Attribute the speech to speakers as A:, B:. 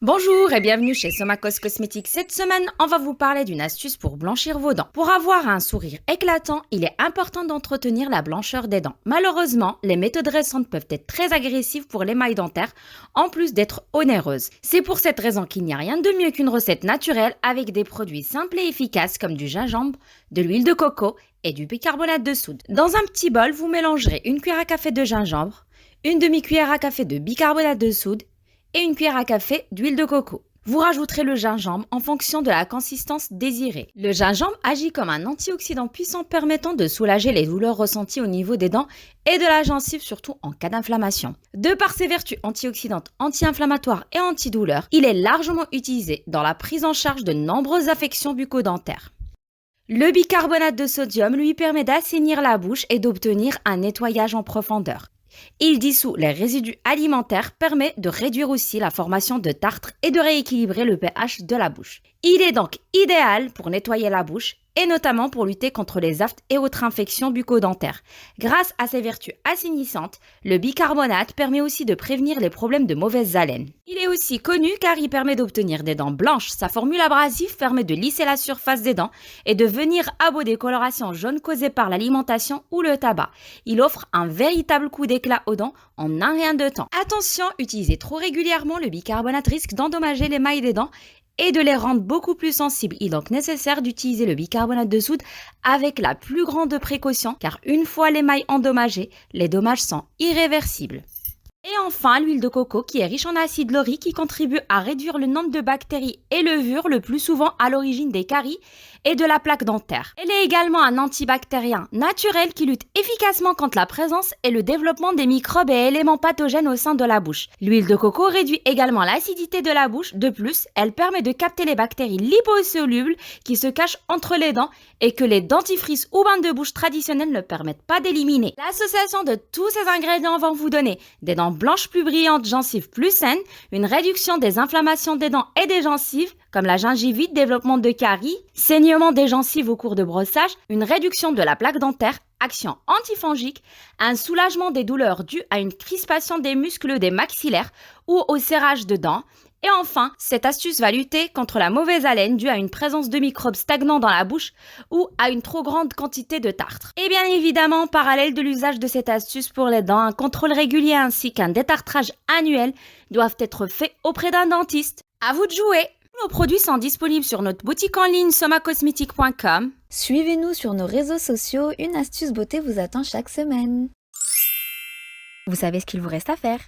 A: Bonjour et bienvenue chez Somakos Cosmétiques. Cette semaine, on va vous parler d'une astuce pour blanchir vos dents. Pour avoir un sourire éclatant, il est important d'entretenir la blancheur des dents. Malheureusement, les méthodes récentes peuvent être très agressives pour l'émail dentaire, en plus d'être onéreuses. C'est pour cette raison qu'il n'y a rien de mieux qu'une recette naturelle avec des produits simples et efficaces comme du gingembre, de l'huile de coco et du bicarbonate de soude. Dans un petit bol, vous mélangerez une cuillère à café de gingembre, une demi-cuillère à café de bicarbonate de soude et une cuillère à café d'huile de coco. Vous rajouterez le gingembre en fonction de la consistance désirée. Le gingembre agit comme un antioxydant puissant permettant de soulager les douleurs ressenties au niveau des dents et de la gencive, surtout en cas d'inflammation. De par ses vertus antioxydantes, anti-inflammatoires et antidouleurs, il est largement utilisé dans la prise en charge de nombreuses affections bucco-dentaires. Le bicarbonate de sodium lui permet d'assainir la bouche et d'obtenir un nettoyage en profondeur. Il dissout les résidus alimentaires, permet de réduire aussi la formation de tartre et de rééquilibrer le pH de la bouche. Il est donc idéal pour nettoyer la bouche et notamment pour lutter contre les aftes et autres infections bucco-dentaires. Grâce à ses vertus assainissantes, le bicarbonate permet aussi de prévenir les problèmes de mauvaise haleine. Il est aussi connu car il permet d'obtenir des dents blanches. Sa formule abrasive permet de lisser la surface des dents et de venir à bout des colorations jaunes causées par l'alimentation ou le tabac. Il offre un véritable coup d'éclat aux dents en un rien de temps. Attention, utiliser trop régulièrement le bicarbonate risque d'endommager l'émail des dents et de les rendre beaucoup plus sensibles. Il est donc nécessaire d'utiliser le bicarbonate de soude avec la plus grande précaution car une fois l'émail endommagé, les dommages sont irréversibles. Et enfin, l'huile de coco qui est riche en acide laurique qui contribue à réduire le nombre de bactéries et levures le plus souvent à l'origine des caries et de la plaque dentaire. Elle est également un antibactérien naturel qui lutte efficacement contre la présence et le développement des microbes et éléments pathogènes au sein de la bouche. L'huile de coco réduit également l'acidité de la bouche. De plus, elle permet de capter les bactéries liposolubles qui se cachent entre les dents et que les dentifrices ou bains de bouche traditionnels ne permettent pas d'éliminer. L'association de tous ces ingrédients va vous donner des dents blanches plus brillantes, gencives plus saines, une réduction des inflammations des dents et des gencives, comme la gingivite, développement de caries, saignement des gencives au cours de brossage, une réduction de la plaque dentaire, action antifongique, un soulagement des douleurs dues à une crispation des muscles des maxillaires ou au serrage de dents. Et enfin, cette astuce va lutter contre la mauvaise haleine due à une présence de microbes stagnants dans la bouche ou à une trop grande quantité de tartre. Et bien évidemment, en parallèle de l'usage de cette astuce pour les dents, un contrôle régulier ainsi qu'un détartrage annuel doivent être faits auprès d'un dentiste. À vous de jouer! Nos produits sont disponibles sur notre boutique en ligne somakosmetic.com.
B: Suivez-nous sur nos réseaux sociaux, une astuce beauté vous attend chaque semaine. Vous savez ce qu'il vous reste à faire.